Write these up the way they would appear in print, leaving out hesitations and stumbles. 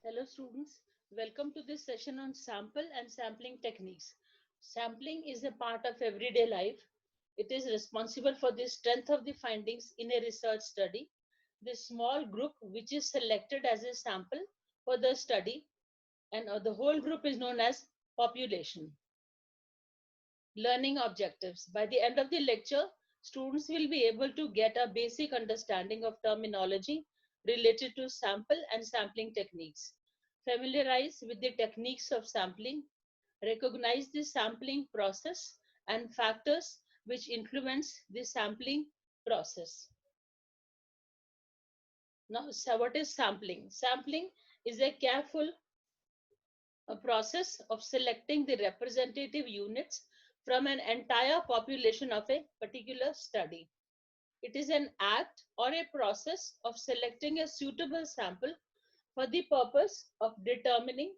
Hello students, welcome to this session on sample and sampling techniques. Sampling is a part of everyday life. It is responsible for the strength of the findings in a research study. The small group which is selected as a sample for the study and the whole group is known as population. Learning objectives. By the end of the lecture, students will be able to get a basic understanding of terminology related to sample and sampling techniques. Familiarize with the techniques of sampling, recognize the sampling process and factors which influence the sampling process. Now, so what is sampling? Sampling is a careful process of selecting the representative units from an entire population of a particular study. It is an act or a process of selecting a suitable sample for the purpose of determining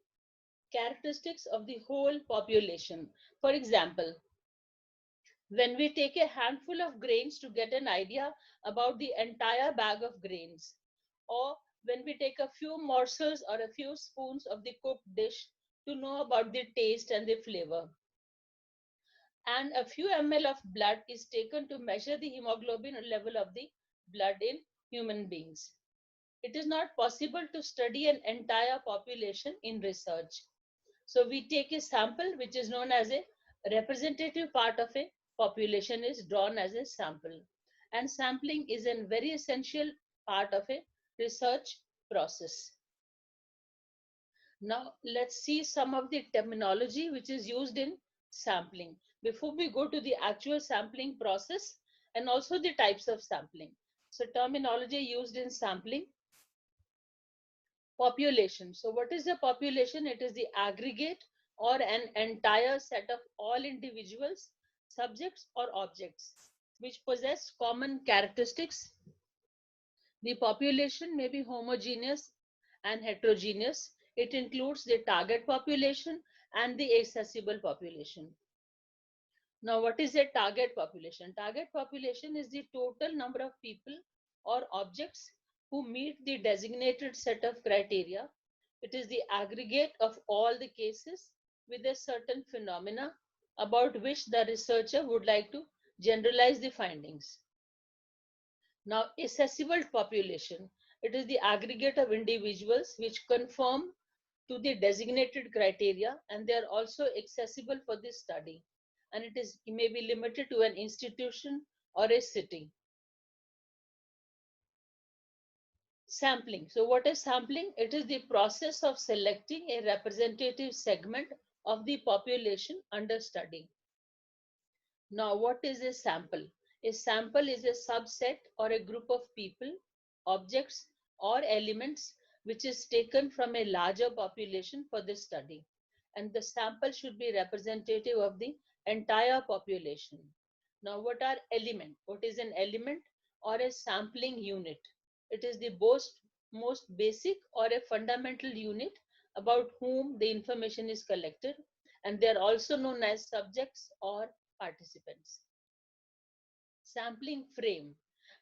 characteristics of the whole population. For example, when we take a handful of grains to get an idea about the entire bag of grains, or when we take a few morsels or a few spoons of the cooked dish to know about the taste and the flavor, and a few ml of blood is taken to measure the hemoglobin level of the blood in human beings. It is not possible to study an entire population in research. So we take a sample which is known as a representative part of a population is drawn as a sample. And sampling is a very essential part of a research process. Now let's see some of the terminology which is used in sampling before we go to the actual sampling process and also the types of sampling. So terminology used in sampling. Population. So what is the population? It is the aggregate or an entire set of all individuals, subjects or objects which possess common characteristics. The population may be homogeneous and heterogeneous. It includes the target population and the accessible population. Now, what is a target population? Target population is the total number of people or objects who meet the designated set of criteria. It is the aggregate of all the cases with a certain phenomena about which the researcher would like to generalize the findings. Now, accessible population, it is the aggregate of individuals which conform to the designated criteria and they are also accessible for this study, and it may be limited to an institution or a city. Sampling. So what is sampling? It is the process of selecting a representative segment of the population under study. Now, what is a sample? A sample is a subset or a group of people, objects, or elements which is taken from a larger population for this study. And the sample should be representative of the entire population. Now, what are elements? What is an element or a sampling unit? It is the most basic or a fundamental unit about whom the information is collected, and they are also known as subjects or participants. Sampling frame.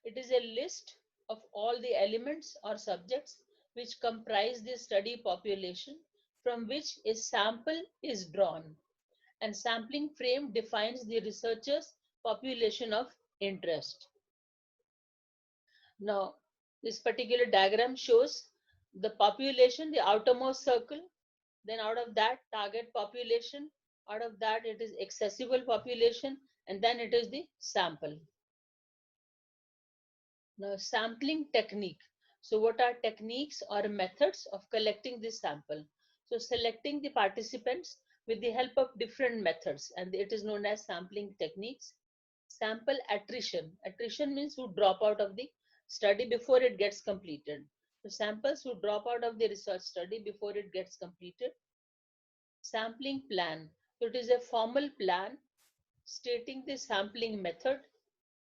It is a list of all the elements or subjects which comprise the study population from which a sample is drawn. And sampling frame defines the researcher's population of interest. Now, this particular diagram shows the population, the outermost circle, then out of that target population, out of that it is accessible population, and then it is the sample. Now, sampling technique. So what are techniques or methods of collecting this sample? So selecting the participants with the help of different methods, and it is known as sampling techniques. Sample attrition. Attrition means who drop out of the study before it gets completed. So samples who drop out of the research study before it gets completed. Sampling plan. So it is a formal plan stating the sampling method,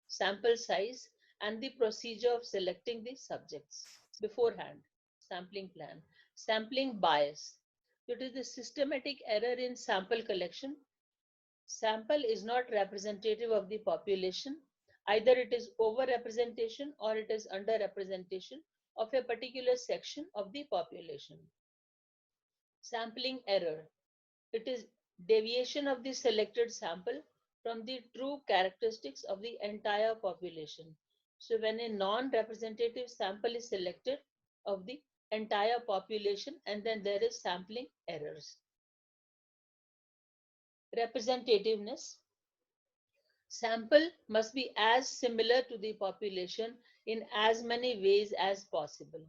sample size, and the procedure of selecting the subjects beforehand. Sampling plan. Sampling bias. It is the systematic error in sample collection. Sample is not representative of the population. Either it is overrepresentation or it is underrepresentation of a particular section of the population. Sampling error. It is deviation of the selected sample from the true characteristics of the entire population. So when a non-representative sample is selected of the entire population, and then there is sampling errors. Representativeness. Sample must be as similar to the population in as many ways as possible.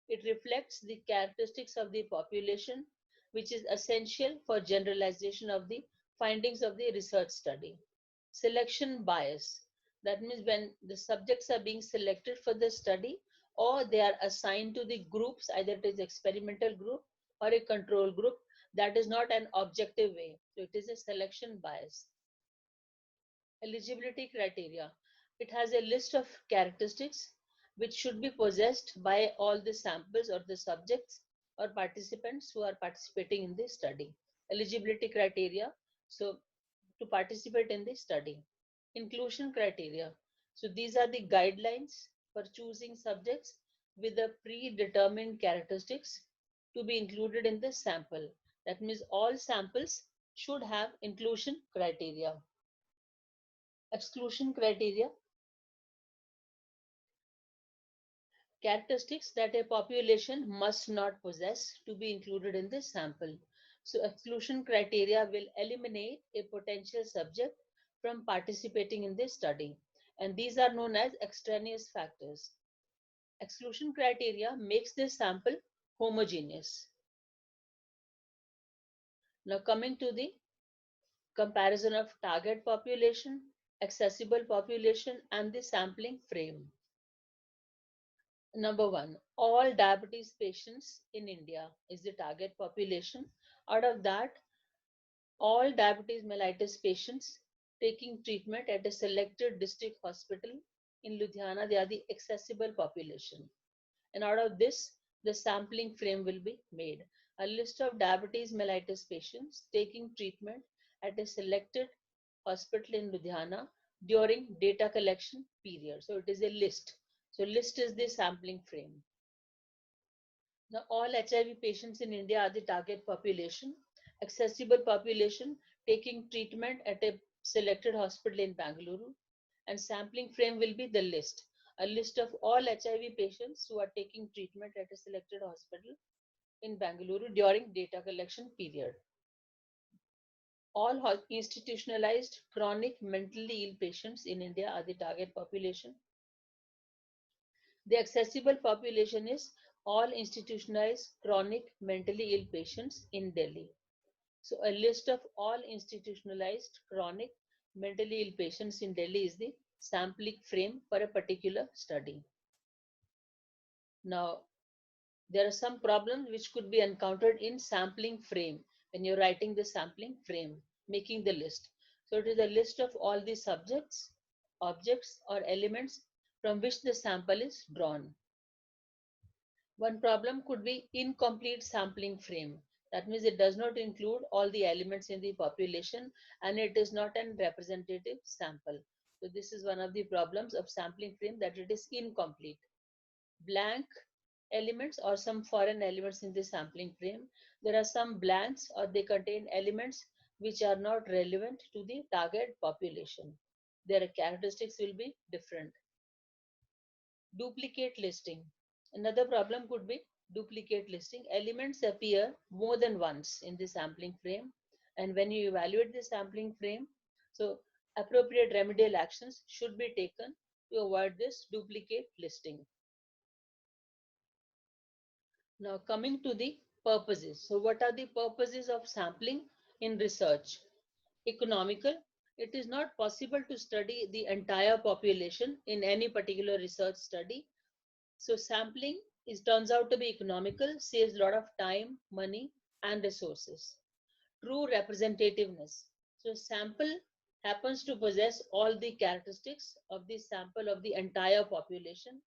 It reflects the characteristics of the population, which is essential for generalization of the findings of the research study. Selection bias. That means when the subjects are being selected for the study, or they are assigned to the groups, either it is experimental group or a control group, that is not an objective way. So it is a selection bias. Eligibility criteria. It has a list of characteristics which should be possessed by all the samples or the subjects or participants who are participating in this study. Eligibility criteria. So to participate in the study. Inclusion criteria. So these are the guidelines for choosing subjects with the predetermined characteristics to be included in the sample. That means all samples should have inclusion criteria. Exclusion criteria. Characteristics that a population must not possess to be included in this sample. So exclusion criteria will eliminate a potential subject from participating in this study, and these are known as extraneous factors. Exclusion criteria makes this sample homogeneous. Now coming to the comparison of target population, accessible population, and the sampling frame. Number one, all diabetes patients in India is the target population. Out of that, all diabetes mellitus patients taking treatment at a selected district hospital in Ludhiana, they are the accessible population. And out of this, the sampling frame will be made. A list of diabetes mellitus patients taking treatment at a selected hospital in Ludhiana during data collection period. So it is a list. So list is the sampling frame. Now, all HIV patients in India are the target population. Accessible population taking treatment at a selected hospital in Bangalore, and sampling frame will be the list. A list of all HIV patients who are taking treatment at a selected hospital in Bangalore during data collection period. All institutionalized chronic mentally ill patients in India are the target population. The accessible population is all institutionalized chronic mentally ill patients in Delhi. So a list of all institutionalized chronic mentally ill patients in Delhi is the sampling frame for a particular study. Now, there are some problems which could be encountered in sampling frame when you're writing the sampling frame, making the list. So it is a list of all the subjects, objects, or elements from which the sample is drawn. One problem could be incomplete sampling frame. That means it does not include all the elements in the population and it is not a representative sample. So this is one of the problems of sampling frame, that it is incomplete. Blank elements or some foreign elements in the sampling frame. There are some blanks or they contain elements which are not relevant to the target population. Their characteristics will be different. Duplicate listing. Another problem could be duplicate listing. Elements appear more than once in the sampling frame, and when you evaluate the sampling frame, so appropriate remedial actions should be taken to avoid this duplicate listing. Now coming to the purposes. So what are the purposes of sampling in research? Economical. It is not possible to study the entire population in any particular research study. So sampling turns out to be economical, saves a lot of time, money, and resources. True representativeness. So sample happens to possess all the characteristics of the sample of the entire population.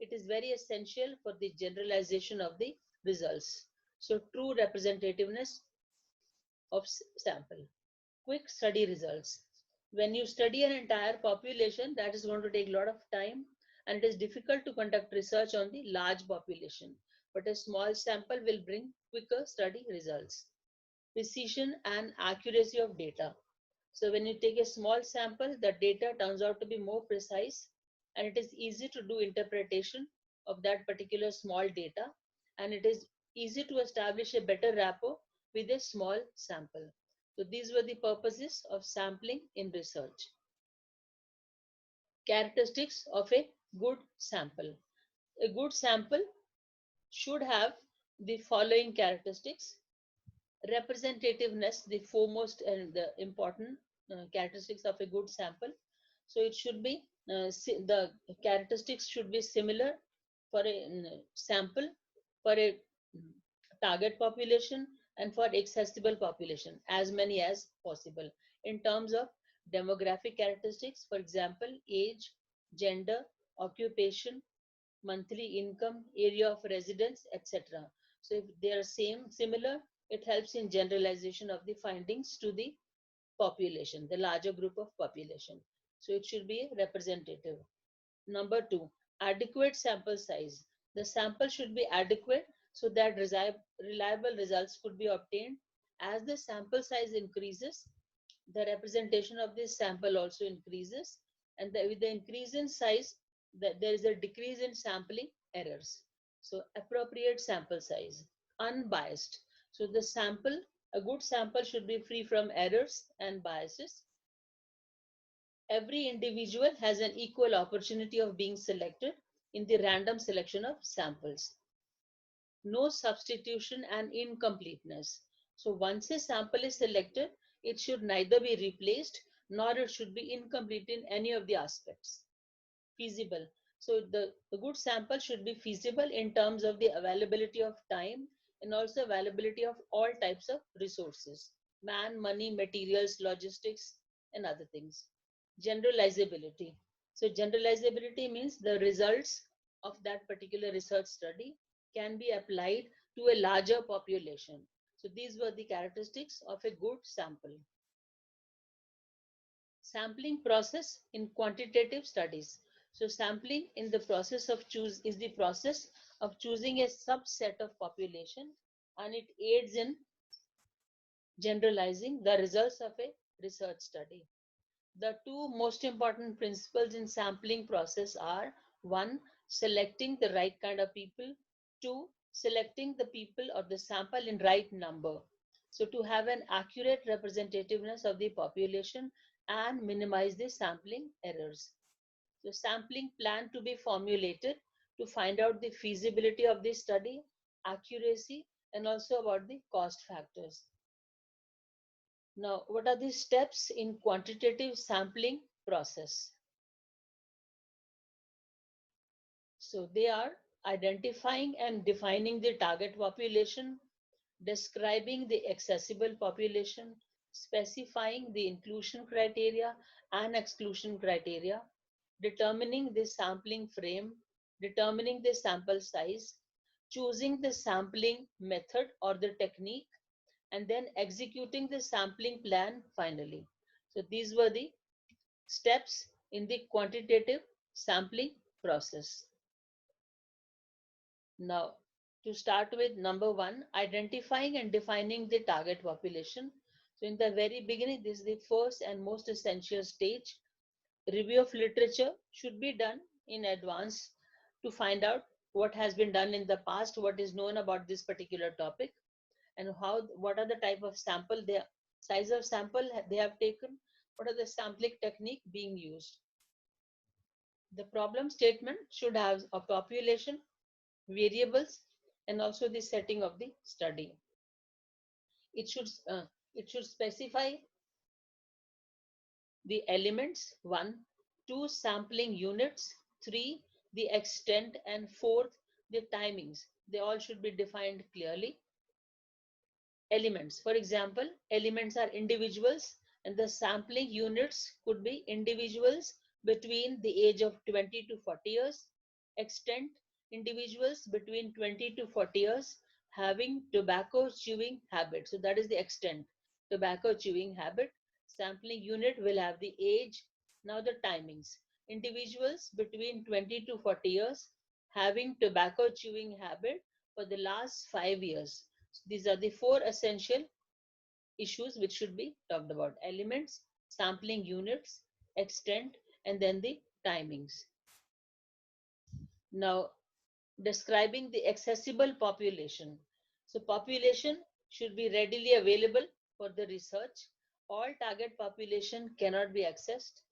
It is very essential for the generalization of the results. So true representativeness of sample. Quick study results. When you study an entire population, that is going to take a lot of time and it is difficult to conduct research on the large population. but a small sample will bring quicker study results. Precision and accuracy of data. So when you take a small sample, the data turns out to be more precise, and it is easy to do interpretation of that particular small data, and it is easy to establish a better rapport with a small sample. So these were the purposes of sampling in research. Characteristics of a good sample. A good sample should have the following characteristics. Representativeness, the foremost and the important characteristics of a good sample. So it should be the characteristics should be similar for a sample, for a target population, and for accessible population, as many as possible. In terms of demographic characteristics, for example, age, gender, occupation, monthly income, area of residence, etc. So if they are similar, it helps in generalization of the findings to the population, the larger group of population. So it should be representative. Number two, adequate sample size. The sample should be adequate so that reliable results could be obtained. As the sample size increases, the representation of this sample also increases, and with the increase in size, there is a decrease in sampling errors. So appropriate sample size, unbiased. So the sample, a good sample should be free from errors and biases. Every individual has an equal opportunity of being selected in the random selection of samples. No substitution and incompleteness. So once a sample is selected, it should neither be replaced nor it should be incomplete in any of the aspects. Feasible. So the good sample should be feasible in terms of the availability of time and also availability of all types of resources, man, money, materials, logistics, and other things. Generalizability. So generalizability means the results of that particular research study can be applied to a larger population. So these were the characteristics of a good sample. Sampling process in quantitative studies. So sampling in the process of is the process of choosing a subset of population, and it aids in generalizing the results of a research study. The two most important principles in sampling process are: one, selecting the right kind of people; two, selecting the people or the sample in right number. So to have an accurate representativeness of the population and minimize the sampling errors. So sampling plan to be formulated to find out the feasibility of the study, accuracy, and also about the cost factors. Now, what are the steps in quantitative sampling process? So they are identifying and defining the target population, describing the accessible population, specifying the inclusion criteria and exclusion criteria, determining the sampling frame, determining the sample size, choosing the sampling method or the technique, and then executing the sampling plan finally. So these were the steps in the quantitative sampling process. Now, to start with, number one, identifying and defining the target population. So in the very beginning, this is the first and most essential stage. Review of literature should be done in advance to find out what has been done in the past, what is known about this particular topic, and what are the type of sample, the size of sample they have taken, what are the sampling technique being used. The problem statement should have a population, variables, and also the setting of the study. It should specify the elements: one, two, sampling units; three, the extent; and fourth, the timings. They all should be defined clearly. Elements, for example, elements are individuals, and the sampling units could be individuals between the age of 20 to 40 years. Extent, individuals between 20 to 40 years having tobacco chewing habit. So that is the extent, tobacco chewing habit. Sampling unit will have the age. Now the timings: individuals between 20 to 40 years having tobacco chewing habit for the last 5 years. These are the four essential issues which should be talked about: elements, sampling units, extent, and then the timings. Now, describing the accessible population. So population should be readily available for the research. All target population cannot be accessed.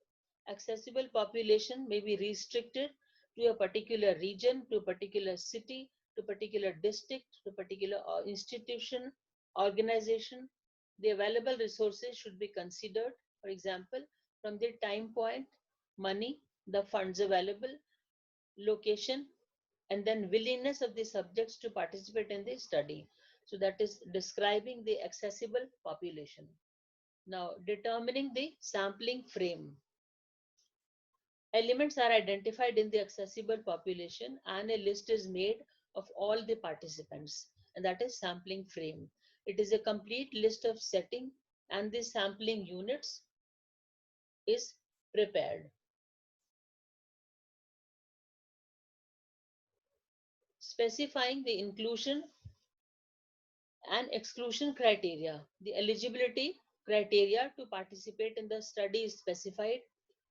Accessible population may be restricted to a particular region, to a particular city, to a particular district, to a particular institution, organization. The available resources should be considered, for example, from the time point, money, the funds available, location, and then willingness of the subjects to participate in the study. So that is describing the accessible population. Now, determining the sampling frame. Elements are identified in the accessible population and a list is made of all the participants, and that is sampling frame. It is a complete list of setting and the sampling units is prepared. Specifying the inclusion and exclusion criteria. The eligibility criteria to participate in the study is specified.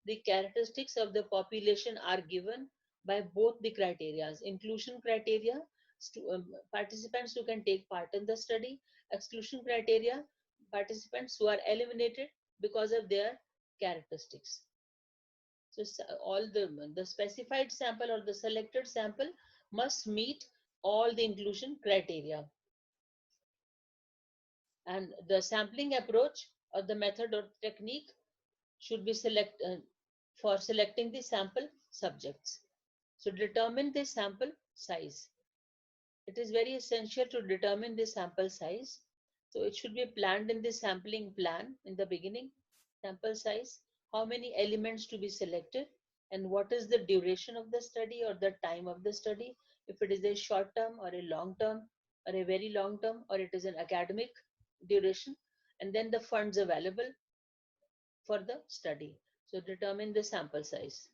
The characteristics of the population are given by both the criteria. Inclusion criteria, participants who can take part in the study. Exclusion criteria, participants who are eliminated because of their characteristics. So all the specified sample or the selected sample must meet all the inclusion criteria. And the sampling approach or the method or technique should be for selecting the sample subjects. So determine the sample size. It is very essential to determine the sample size. So it should be planned in the sampling plan in the beginning. Sample size, how many elements to be selected, and what is the duration of the study or the time of the study, if it is a short term or a long term or a very long term, or it is an academic duration, and then the funds available for the study. So determine the sample size.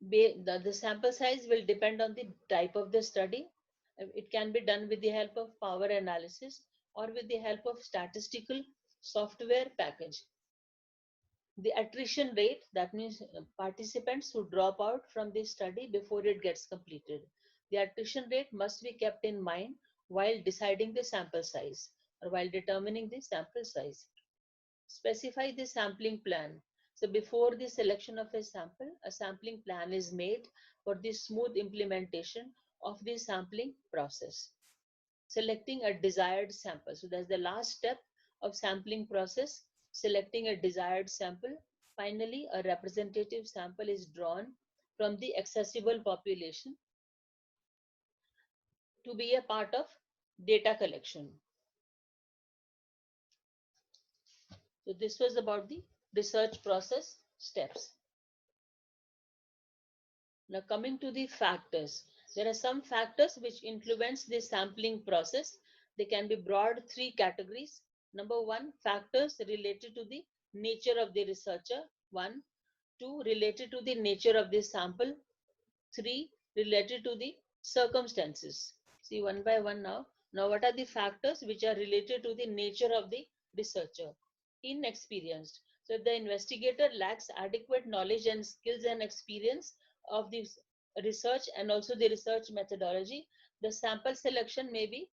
The sample size will depend on the type of the study. It can be done with the help of power analysis or with the help of statistical software package. The attrition rate, that means participants who drop out from the study before it gets completed. The attrition rate must be kept in mind while deciding the sample size or while determining the sample size. Specify the sampling plan. So before the selection of a sample, a sampling plan is made for the smooth implementation of the sampling process. Selecting a desired sample. So that's the last step of sampling process, selecting a desired sample. Finally, a representative sample is drawn from the accessible population to be a part of data collection. So this was about the research process steps. Now coming to the factors, there are some factors which influence the sampling process. They can be broad three categories. Number one, factors related to the nature of the researcher. One, two, related to the nature of the sample. Three, related to the circumstances. See one by one now. Now what are the factors which are related to the nature of the researcher? Inexperienced. So if the investigator lacks adequate knowledge and skills and experience of the research and also the research methodology, the sample selection may be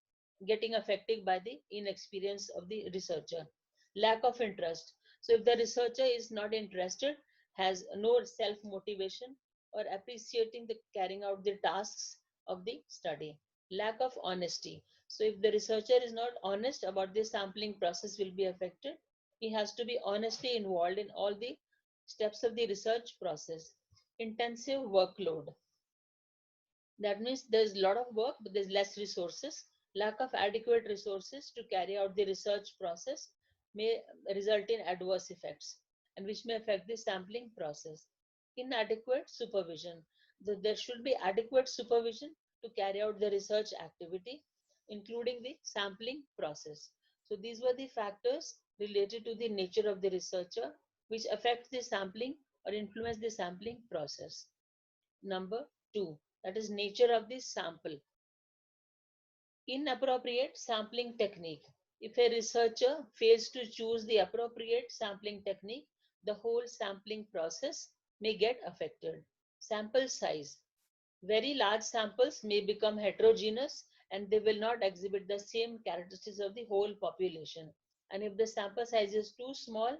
getting affected by the inexperience of the researcher. Lack of interest. So if the researcher is not interested, has no self-motivation or appreciating the carrying out the tasks of the study. Lack of honesty. So if the researcher is not honest about the sampling process will be affected. He has to be honestly involved in all the steps of the research process. Intensive workload. That means there's a lot of work, but there's less resources. Lack of adequate resources to carry out the research process may result in adverse effects and which may affect the sampling process. Inadequate supervision. There should be adequate supervision to carry out the research activity, including the sampling process. So these were the factors related to the nature of the researcher which affect the sampling or influence the sampling process. Number two, that is nature of the sample. Inappropriate sampling technique. If a researcher fails to choose the appropriate sampling technique, the whole sampling process may get affected. Sample size. Very large samples may become heterogeneous and they will not exhibit the same characteristics of the whole population. And if the sample size is too small,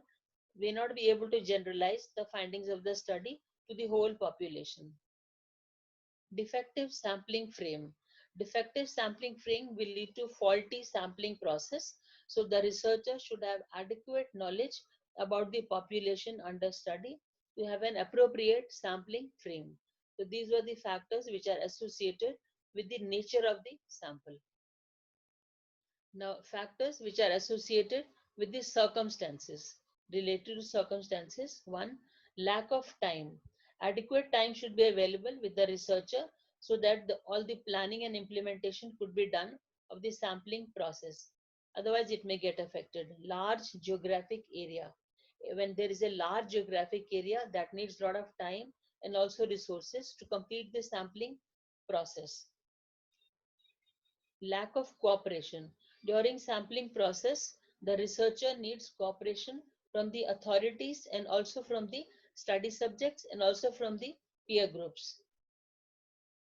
we may not be able to generalize the findings of the study to the whole population. Defective sampling frame. Defective sampling frame will lead to faulty sampling process. So the researcher should have adequate knowledge about the population under study to have an appropriate sampling frame. So these were the factors which are associated with the nature of the sample. Now, factors which are associated with the circumstances. Related to circumstances, one, lack of time. Adequate time should be available with the researcher so that all the planning and implementation could be done of the sampling process. Otherwise, it may get affected. Large geographic area. When there is a large geographic area, that needs a lot of time and also resources to complete the sampling process. Lack of cooperation. During sampling process, the researcher needs cooperation from the authorities and also from the study subjects and also from the peer groups.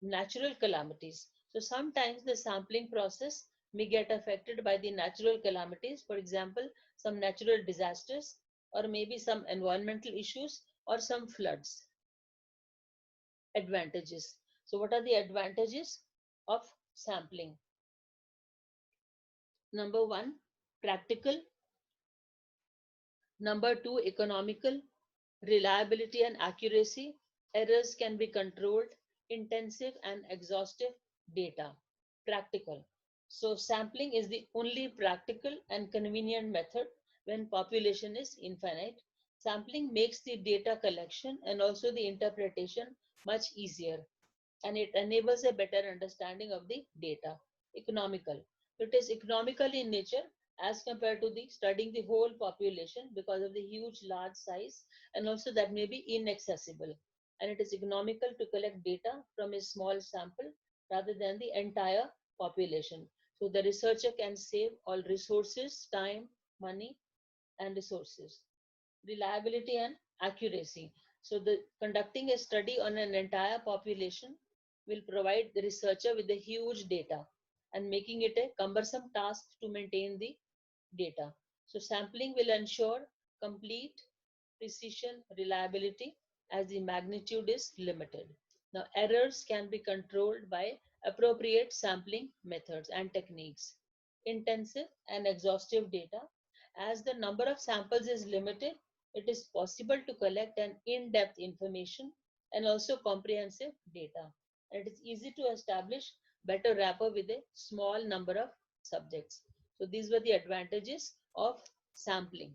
Natural calamities. So sometimes the sampling process may get affected by the natural calamities, for example, some natural disasters or maybe some environmental issues or some floods. Advantages. So what are the advantages of sampling? Number one, practical. Number two, economical. Reliability and accuracy. Errors can be controlled. Intensive and exhaustive data. Practical. So sampling is the only practical and convenient method when population is infinite. Sampling makes the data collection and also the interpretation much easier, and it enables a better understanding of the data. Economical. It is economical in nature as compared to the studying the whole population because of the huge large size and also that may be inaccessible. And it is economical to collect data from a small sample rather than the entire population. So the researcher can save all resources, time, money, and resources. Reliability and accuracy. So the conducting a study on an entire population will provide the researcher with the huge data and making it a cumbersome task to maintain the data. So sampling will ensure complete precision, reliability as the magnitude is limited. Now errors can be controlled by appropriate sampling methods and techniques. Intensive and exhaustive data. As the number of samples is limited, it is possible to collect an in-depth information and also comprehensive data. And it is easy to establish better rapport with a small number of subjects. So these were the advantages of sampling.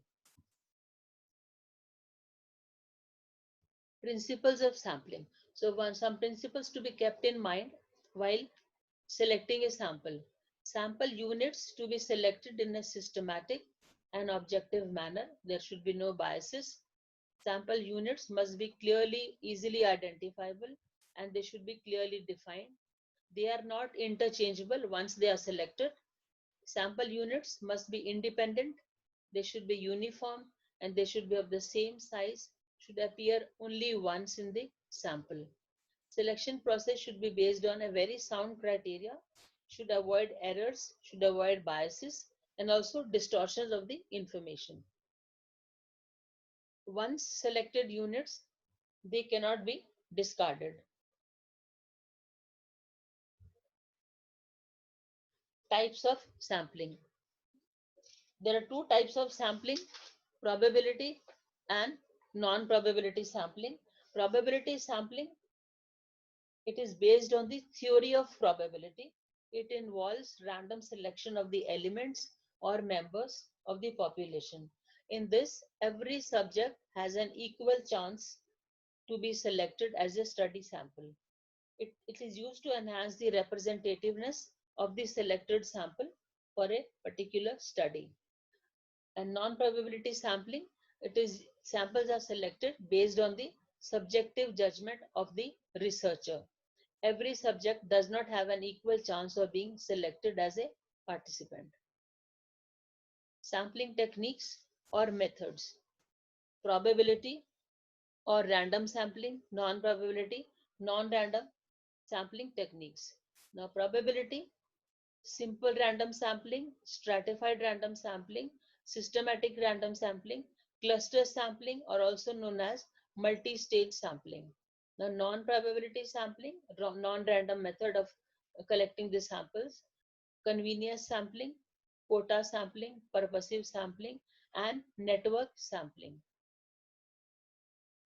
Principles of sampling. So some principles to be kept in mind while selecting a sample. Sample units to be selected in a systematic and objective manner. There should be no biases. Sample units must be clearly, easily identifiable, and they should be clearly defined. They are not interchangeable once they are selected. Sample units must be independent, they should be uniform, and they should be of the same size, should appear only once in the sample. Selection process should be based on a very sound criteria, should avoid errors, should avoid biases, and also distortions of the information. Once selected units, they cannot be discarded. Types of sampling. There are two types of sampling, probability and non-probability sampling. Probability sampling, it is based on the theory of probability. It involves random selection of the elements or members of the population. In this, every subject has an equal chance to be selected as a study sample. It is used to enhance the representativeness of the selected sample for a particular study. And non-probability sampling, it is samples are selected based on the subjective judgment of the researcher. every subject does not have an equal chance of being selected as a participant. Sampling techniques or methods. Probability or random sampling, non-probability, non-random sampling techniques. Now, probability, simple random sampling, stratified random sampling, systematic random sampling, cluster sampling, or also known as multi-stage sampling. Now, non-probability sampling, non-random method of collecting the samples, convenience sampling, quota sampling, purposive sampling, and network sampling.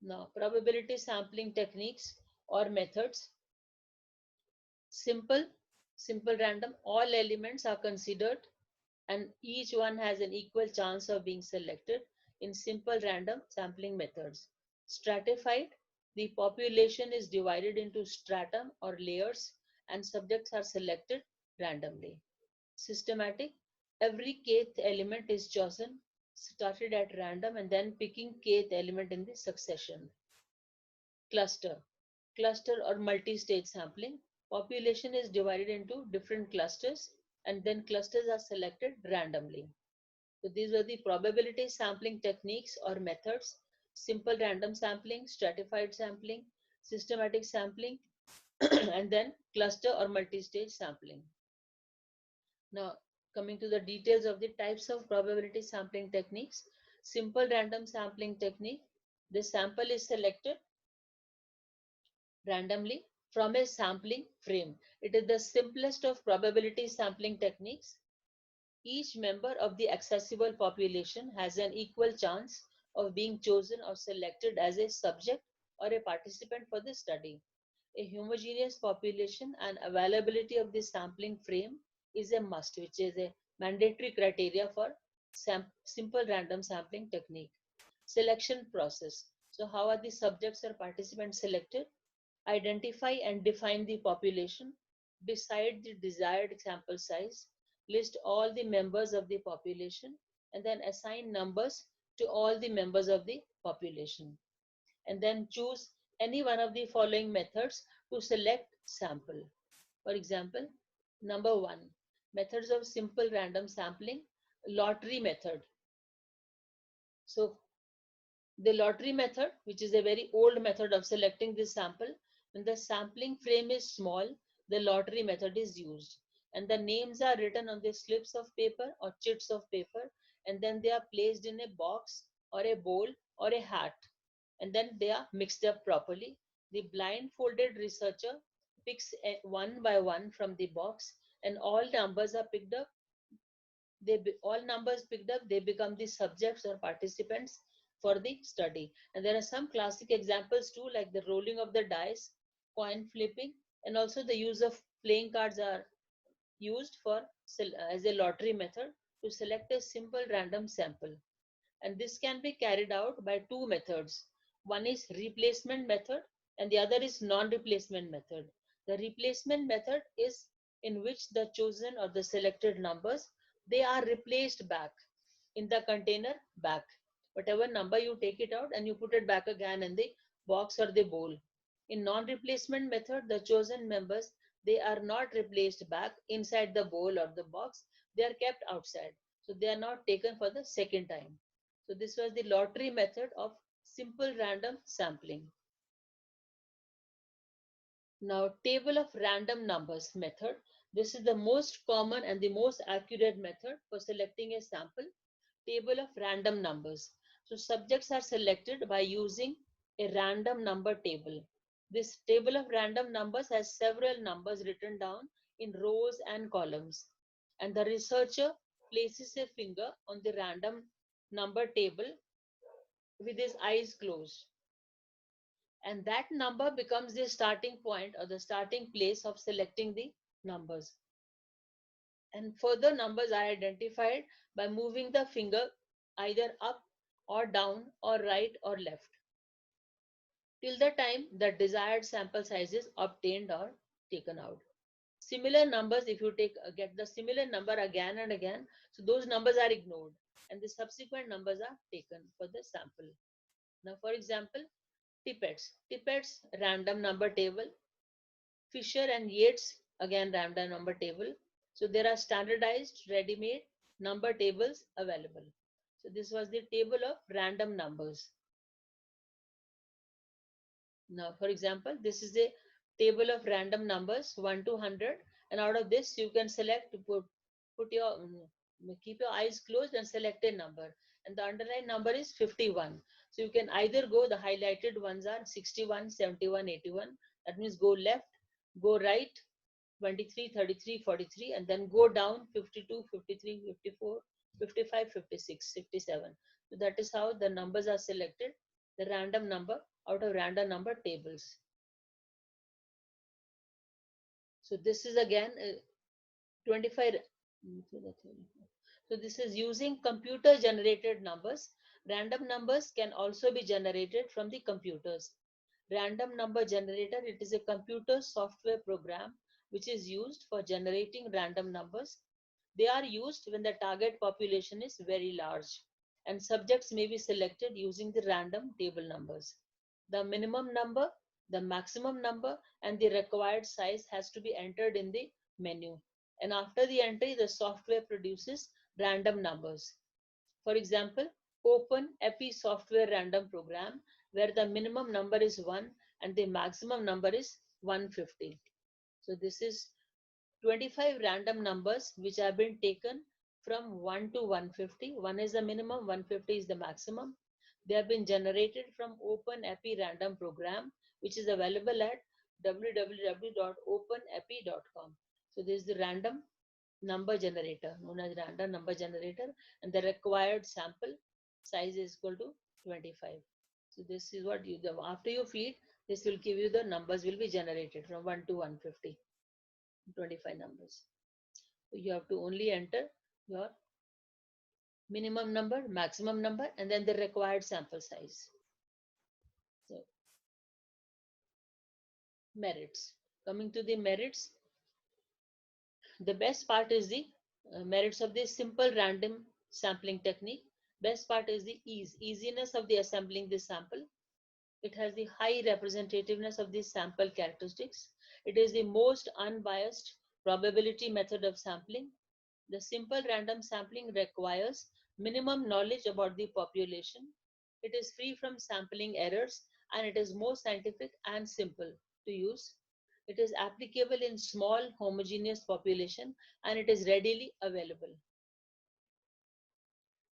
Now, probability sampling techniques or methods. Simple, simple random, all elements are considered and each one has an equal chance of being selected in simple random sampling methods. Stratified, the population is divided into stratum or layers and subjects are selected randomly. Systematic, every kth element is chosen, started at random and then picking kth element in the succession. Cluster, cluster or multi-stage sampling, population is divided into different clusters and then clusters are selected randomly. So these were the probability sampling techniques or methods: simple random sampling, stratified sampling, systematic sampling, and then cluster or multi-stage sampling. Now, coming to the details of the types of probability sampling techniques. Simple random sampling technique, the sample is selected randomly from a sampling frame. It is the simplest of probability sampling techniques. Each member of the accessible population has an equal chance of being chosen or selected as a subject or a participant for the study. A homogeneous population and availability of the sampling frame is a must, which is a mandatory criteria for simple random sampling technique. Selection process. So how are the subjects or participants selected? Identify and define the population, decide the desired sample size, list all the members of the population, and then assign numbers to all the members of the population. And then choose any one of the following methods to select sample. For example, number one, methods of simple random sampling, lottery method. So the lottery method, which is a very old method of selecting this sample, when the sampling frame is small, the lottery method is used. And the names are written on the slips of paper or chits of paper, and then they are placed in a box or a bowl or a hat, and then they are mixed up properly. The blindfolded researcher picks one by one from the box, and all numbers are picked up. All numbers picked up, they become the subjects or participants for the study. And there are some classic examples too, like the rolling of the dice, coin flipping, and also the use of playing cards are used for as a lottery method to select a simple random sample. And this can be carried out by two methods. One is replacement method and the other is non-replacement method. The replacement method is in which the chosen or the selected numbers, they are replaced back in the container back. Whatever number you take it out and you put it back again in the box or the bowl. In non-replacement method, the chosen members, they are not replaced back inside the bowl or the box. They are kept outside. So they are not taken for the second time. So this was the lottery method of simple random sampling. Now, table of random numbers method. This is the most common and the most accurate method for selecting a sample. Table of random numbers. So subjects are selected by using a random number table. This table of random numbers has several numbers written down in rows and columns. And the researcher places a finger on the random number table with his eyes closed. And that number becomes the starting point or the starting place of selecting the numbers. And further numbers are identified by moving the finger either up or down or right or left till the time the desired sample size is obtained or taken out. Similar numbers, if you get the similar number again and again, so those numbers are ignored and the subsequent numbers are taken for the sample. Now, for example, Tippett's random number table. Fisher and Yates, again random number table. So there are standardized ready-made number tables available. So this was the table of random numbers. Now, for example, this is the table of random numbers 1 to 100, and out of this you can select, put your keep your eyes closed and select a number, and the underlying number is 51. So you can either go, the highlighted ones are 61, 71, 81. That means go left, go right, 23, 33, 43, and then go down 52, 53, 54, 55, 56, 57. So that is how the numbers are selected, the random number out of random number tables. So this is again 25. So this is using computer generated numbers. Random numbers can also be generated from the computers. Random number generator, it is a computer software program which is used for generating random numbers. They are used when the target population is very large, and subjects may be selected using the random table numbers. The minimum number, the maximum number, and the required size has to be entered in the menu. And after the entry, the software produces random numbers. For example, Open Epi software random program, where the minimum number is 1 and the maximum number is 150. So this is 25 random numbers which have been taken from 1 to 150. 1 is the minimum, 150 is the maximum. They have been generated from Open Epi random program, which is available at www.openepi.com. So this is the random number generator, known as random number generator, and the required sample size is equal to 25. So this is what you, after you feed, this will give you the numbers will be generated from 1 to 150, 25 numbers. So you have to only enter your minimum number, maximum number, and then the required sample size. So merits. Coming to the merits, the best part is the merits of this simple random sampling technique. Best part is the easiness of the assembling this sample. It has the high representativeness of the sample characteristics. It is the most unbiased probability method of sampling. The simple random sampling requires minimum knowledge about the population. It is free from sampling errors, and it is more scientific and simple to use. It is applicable in small homogeneous population, and it is readily available.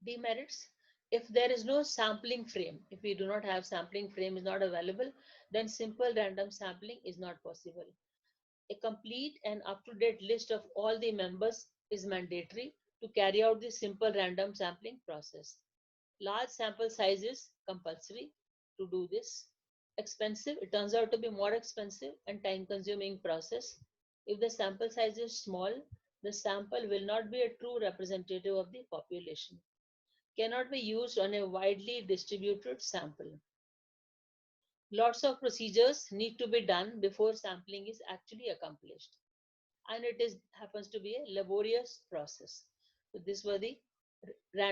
Demerits: if there is no sampling frame, if we do not have sampling frame is not available, then simple random sampling is not possible. A complete and up-to-date list of all the members is mandatory to carry out the simple random sampling process. Large sample size is compulsory to do this. Expensive, it turns out to be more expensive and time-consuming process. If the sample size is small, the sample will not be a true representative of the population. Cannot be used on a widely distributed sample. Lots of procedures need to be done before sampling is actually accomplished, and it is happens to be a laborious process. So this was the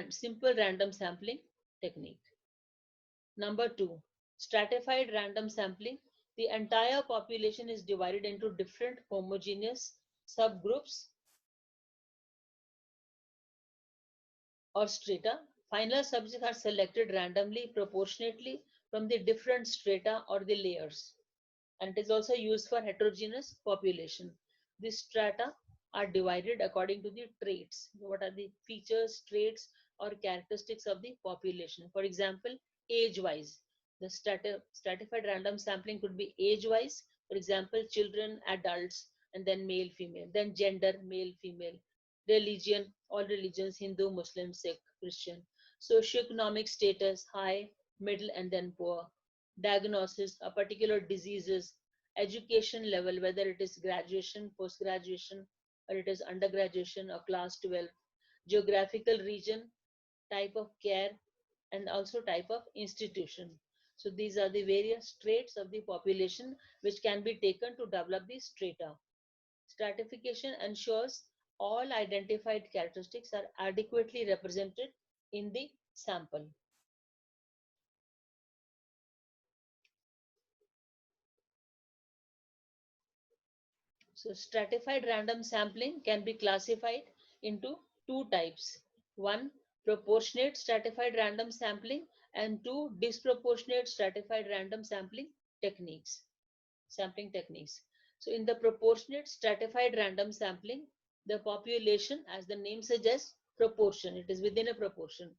simple random sampling technique. Number 2, stratified random sampling. The entire population is divided into different homogeneous subgroups or strata. Final subjects are selected randomly, proportionately from the different strata or the layers. And it is also used for heterogeneous population. The strata are divided according to the traits. What are the features, traits, or characteristics of the population? For example, age-wise. The stratified random sampling could be age-wise. For example, children, adults, and then male, female. Then gender, male, female. Religion, all religions, Hindu, Muslim, Sikh, Christian. Socioeconomic status, high, middle, and then poor. Diagnosis, a particular diseases. Education level, whether it is graduation, post graduation, or it is undergraduation or class 12. Geographical region, type of care, and also type of institution. So these are the various traits of the population which can be taken to develop the strata. Stratification ensures all identified characteristics are adequately represented in the sample. So stratified random sampling can be classified into two types. One, proportionate stratified random sampling, and two, disproportionate stratified random sampling techniques. So in the proportionate stratified random sampling, the population, as the name suggests, proportion, it is within a proportion.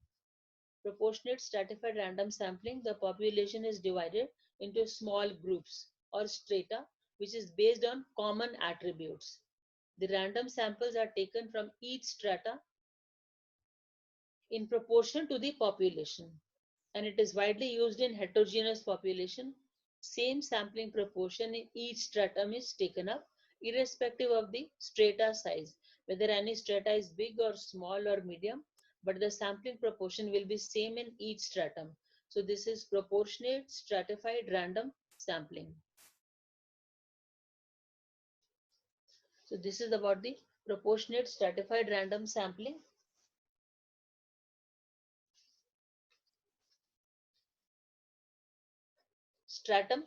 Proportionate stratified random sampling, the population is divided into small groups or strata, which is based on common attributes. The random samples are taken from each strata in proportion to the population, and it is widely used in heterogeneous population. Same sampling proportion in each stratum is taken up, irrespective of the strata size, whether any strata is big or small or medium, but the sampling proportion will be same in each stratum. So this is proportionate stratified random sampling. So this is about the proportionate stratified random sampling. Stratum,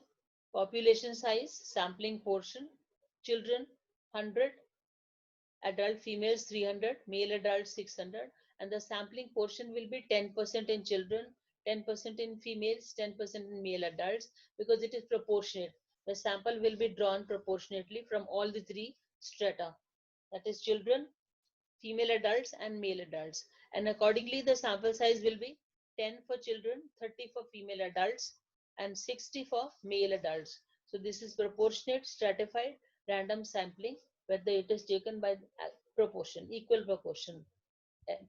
population size, sampling portion, children 100, adult females 300, male adults 600, and the sampling portion will be 10% in children, 10% in females, 10% in male adults, because it is proportionate. The sample will be drawn proportionately from all the three strata, that is children, female adults, and male adults. And accordingly, the sample size will be 10 for children, 30 for female adults, and 60 for male adults. So this is proportionate stratified random sampling, whether it is taken by proportion, equal proportion,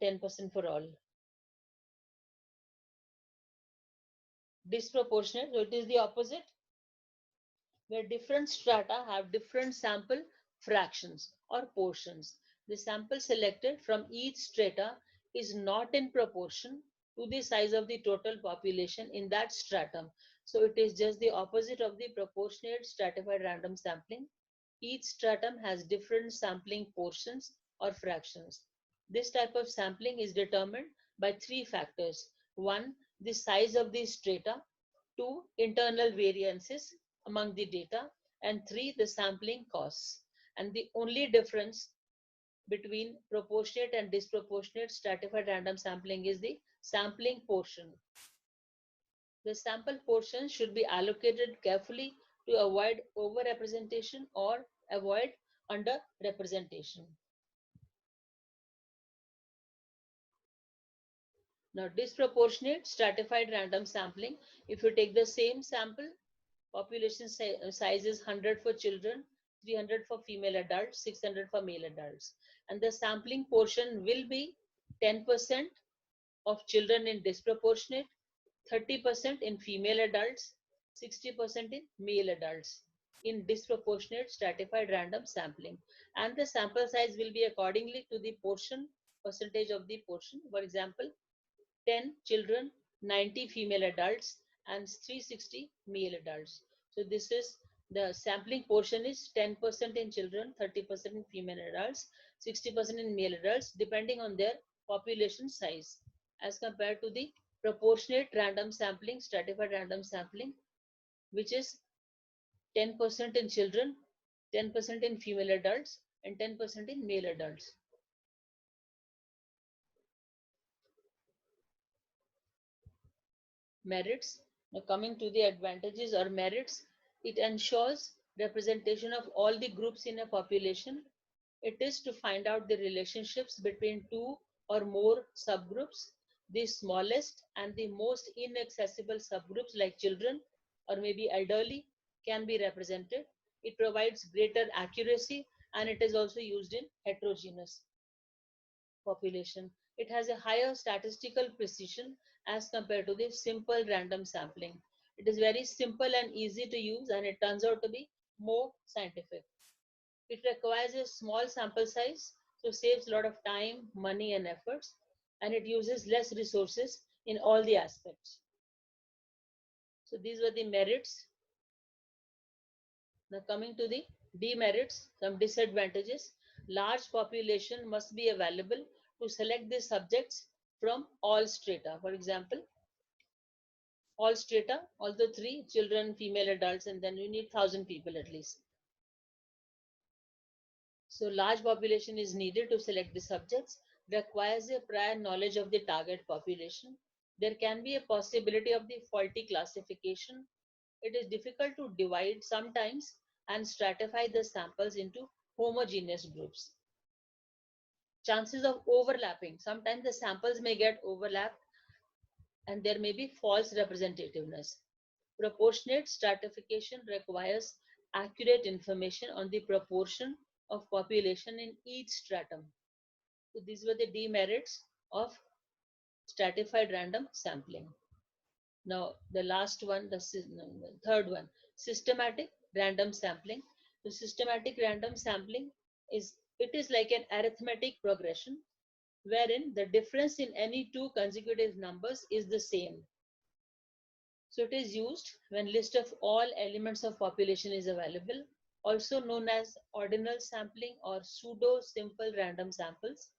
10% for all. Disproportionate, so it is the opposite, where different strata have different sample fractions or portions. The sample selected from each strata is not in proportion to the size of the total population in that stratum. So it is just the opposite of the proportionate stratified random sampling. Each stratum has different sampling portions or fractions. This type of sampling is determined by three factors. One, the size of the strata. Two, internal variances among the data, and three, the sampling costs. And the only difference between proportionate and disproportionate stratified random sampling is the sampling portion. The sample portion should be allocated carefully to avoid overrepresentation or avoid underrepresentation. Now, disproportionate stratified random sampling, if you take the same sample, population size is 100 for children, 300 for female adults, 600 for male adults. And the sampling portion will be 10% of children in disproportionate, 30% in female adults, 60% in male adults in disproportionate stratified random sampling. And the sample size will be accordingly to the portion, percentage of the portion. For example, 10 children, 90 female adults, and 360 male adults. So this is the sampling portion is 10% in children, 30% in female adults, 60% in male adults, depending on their population size, as compared to the proportionate random sampling, stratified random sampling, which is 10% in children, 10% in female adults, and 10% in male adults. Merits. Now coming to the advantages or merits, it ensures representation of all the groups in a population. It is to find out the relationships between two or more subgroups. The smallest and the most inaccessible subgroups like children or maybe elderly can be represented. It provides greater accuracy, and it is also used in heterogeneous population. It has a higher statistical precision as compared to the simple random sampling. It is very simple and easy to use, and it turns out to be more scientific. It requires a small sample size, so saves a lot of time, money, and efforts, and it uses less resources in all the aspects. So these were the merits. Now coming to the demerits, some disadvantages. Large population must be available to select the subjects from all strata. For example, all strata, all the three, children, female adults, and then you need 1,000 people at least. So large population is needed to select the subjects, requires a prior knowledge of the target population. There can be a possibility of the faulty classification. It is difficult to divide sometimes and stratify the samples into homogeneous groups. Chances of overlapping. Sometimes the samples may get overlapped and there may be false representativeness. Proportionate stratification requires accurate information on the proportion of population in each stratum. So these were the demerits of stratified random sampling. Now the last one, the third one, systematic random sampling. The systematic random sampling is like an arithmetic progression wherein the difference in any two consecutive numbers is the same. So it is used when list of all elements of population is available, also known as ordinal sampling or pseudo simple random samples.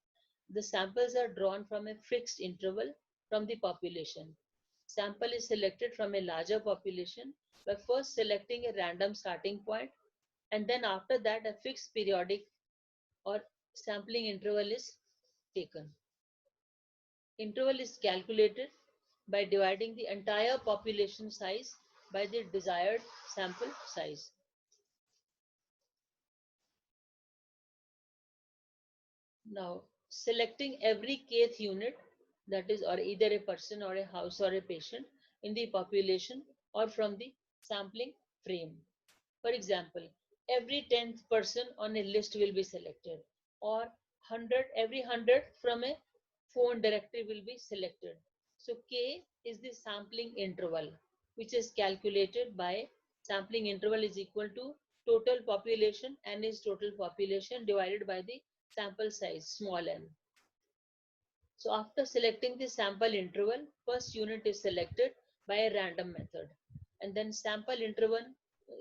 The samples are drawn from a fixed interval from the population. Sample is selected from a larger population by first selecting a random starting point, and then after that a fixed periodic or sampling interval is taken. Interval is calculated by dividing the entire population size by the desired sample size. Now, selecting every kth unit, that is, or either a person or a house or a patient in the population or from the sampling frame. For example, every 10th person on a list will be selected, or 100, every 100 from a phone directory will be selected. So K is the sampling interval, which is calculated by sampling interval is equal to total population, n is total population divided by the sample size, small n. So after selecting the sample interval, first unit is selected by a random method, and then sample interval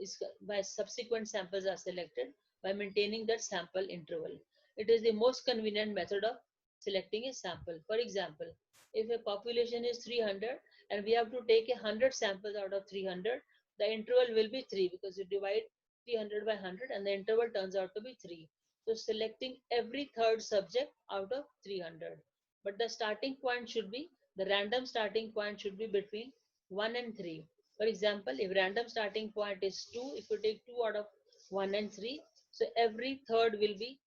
is by subsequent samples are selected by maintaining that sample interval. It is the most convenient method of selecting a sample. For example, if a population is 300 and we have to take 100 samples out of 300, the interval will be 3 because you divide 300 by 100 and the interval turns out to be 3. So selecting every third subject out of 300. But the starting point should be, the random starting point should be between 1 and 3. For example, if random starting point is 2, if you take 2 out of 1 and 3, so every third will be,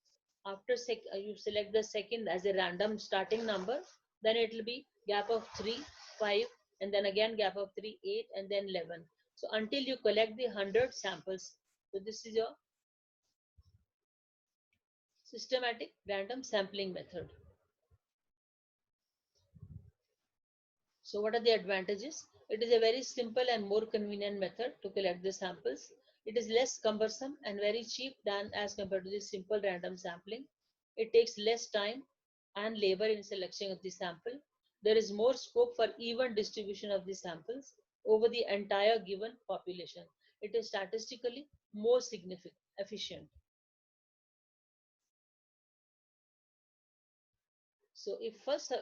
after you select the second as a random starting number, then it will be gap of 3, 5, and then again gap of 3, 8, and then 11. So until you collect the 100 samples. So this is your systematic random sampling method. So what are the advantages? It is a very simple and more convenient method to collect the samples. It is less cumbersome and very cheap than as compared to the simple random sampling. It takes less time and labor in selection of the sample. There is more scope for even distribution of the samples over the entire given population. It is statistically more significant, efficient. So if first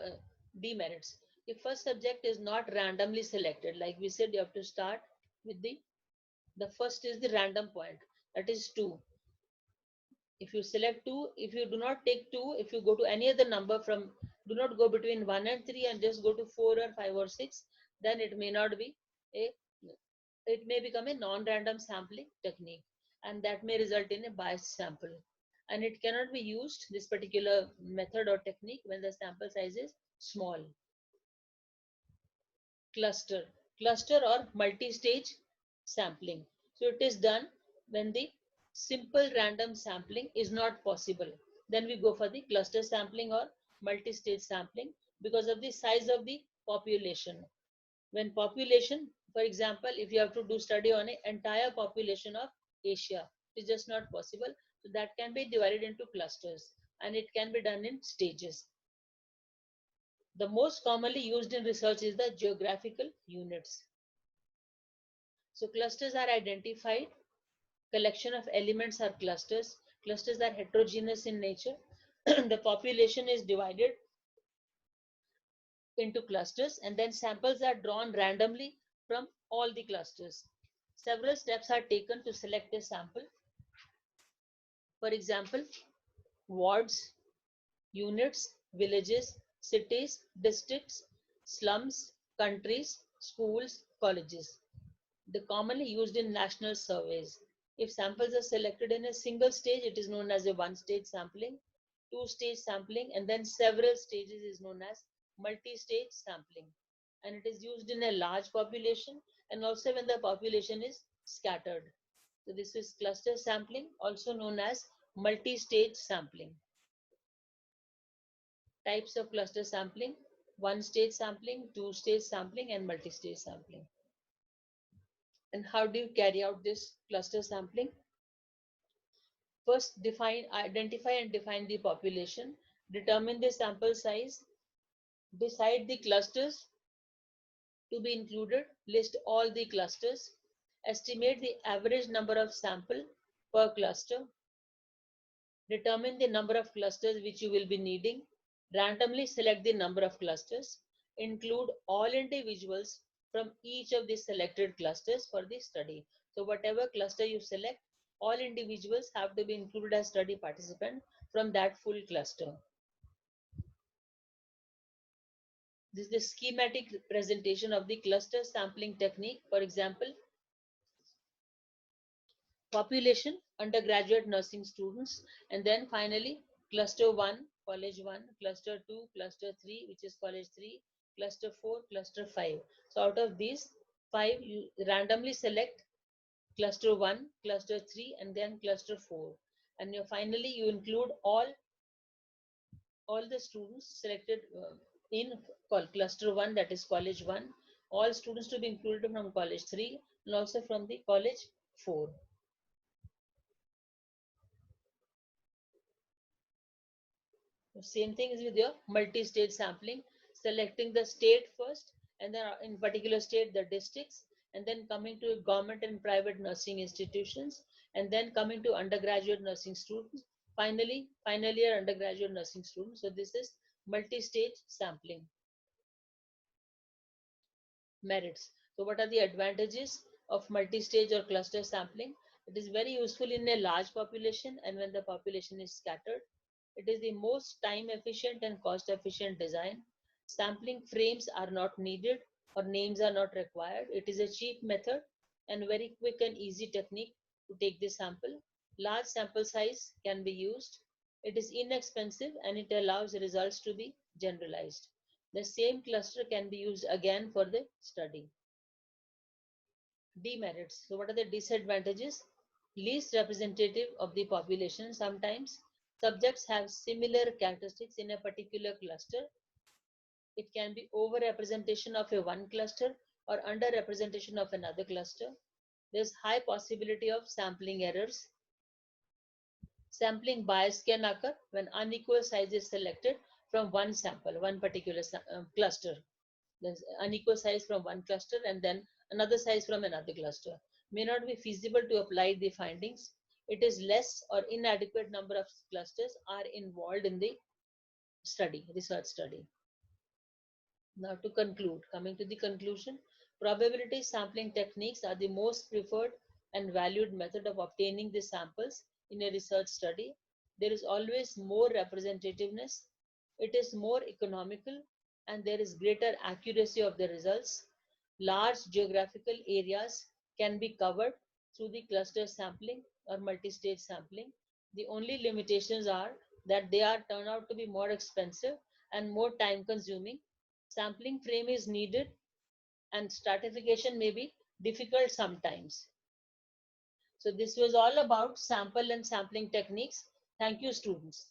demerits, if first subject is not randomly selected, like we said, you have to start with the first is the random point, that is 2. If you select 2, if you do not take 2, if you go to any other number from, do not go between 1 and 3 and just go to 4 or 5 or 6, then it may not be a, it may become a non-random sampling technique, and that may result in a biased sample. And it cannot be used, this particular method or technique, when the sample size is small. Cluster or multi-stage sampling. So it is done when the simple random sampling is not possible. Then we go for the cluster sampling or multi-stage sampling because of the size of the population. When population, for example, if you have to do study on an entire population of Asia, it is just not possible. So that can be divided into clusters and it can be done in stages. The most commonly used in research is the geographical units. So clusters are identified, collection of elements are clusters, clusters are heterogeneous in nature. The population is divided into clusters and then samples are drawn randomly from all the clusters. Several steps are taken to select a sample. For example, wards, units, villages, cities, districts, slums, countries, schools, colleges. The commonly used in national surveys. If samples are selected in a single stage, it is known as a one-stage sampling. Two-stage sampling and then several stages is known as multi-stage sampling. And it is used in a large population and also when the population is scattered. So this is cluster sampling, also known as multi-stage sampling. Types of cluster sampling: one-stage sampling, two-stage sampling, and multi-stage sampling. And how do you carry out this cluster sampling? First, identify and define the population, determine the sample size, decide the clusters to be included, list all the clusters, estimate the average number of sample per cluster, determine the number of clusters which you will be needing, randomly select the number of clusters, include all individuals from each of the selected clusters for the study. So whatever cluster you select, all individuals have to be included as study participant from that full cluster. This is the schematic representation of the cluster sampling technique. For example, population, undergraduate nursing students, and then finally cluster 1, college 1, cluster 2, cluster 3, which is college 3, cluster 4, cluster 5. So out of these 5, you randomly select cluster 1, cluster 3, and then cluster 4. And finally you include all the students selected in cluster 1, that is college 1, all students to be included from college 3 and also from the college 4. Same thing is with your multi-stage sampling, selecting the state first and then in particular state the districts, and then coming to government and private nursing institutions, and then coming to undergraduate nursing students, finally final year undergraduate nursing students. So this is multi-stage sampling. Merits. So what are the advantages of multi-stage or cluster sampling? It is very useful in a large population and when the population is scattered. It is the most time efficient and cost efficient design. Sampling frames are not needed or names are not required. It is a cheap method and very quick and easy technique to take the sample. Large sample size can be used. It is inexpensive and it allows results to be generalized. The same cluster can be used again for the study. Demerits. So what are the disadvantages? Least representative of the population. Sometimes subjects have similar characteristics in a particular cluster. It can be over-representation of a one cluster or under-representation of another cluster. There's high possibility of sampling errors. Sampling bias can occur when unequal size is selected from one sample, one particular cluster. There's unequal size from one cluster and then another size from another cluster. May not be feasible to apply the findings. It is less or inadequate number of clusters are involved in the research study. Now to conclude, coming to the conclusion, probability sampling techniques are the most preferred and valued method of obtaining the samples in a research study. There is always more representativeness, it is more economical, and there is greater accuracy of the results. Large geographical areas can be covered through the cluster sampling or multi-stage sampling. The only limitations are that they are turn out to be more expensive and more time consuming. Sampling frame is needed and stratification may be difficult sometimes. So this was all about sample and sampling techniques. Thank you, students.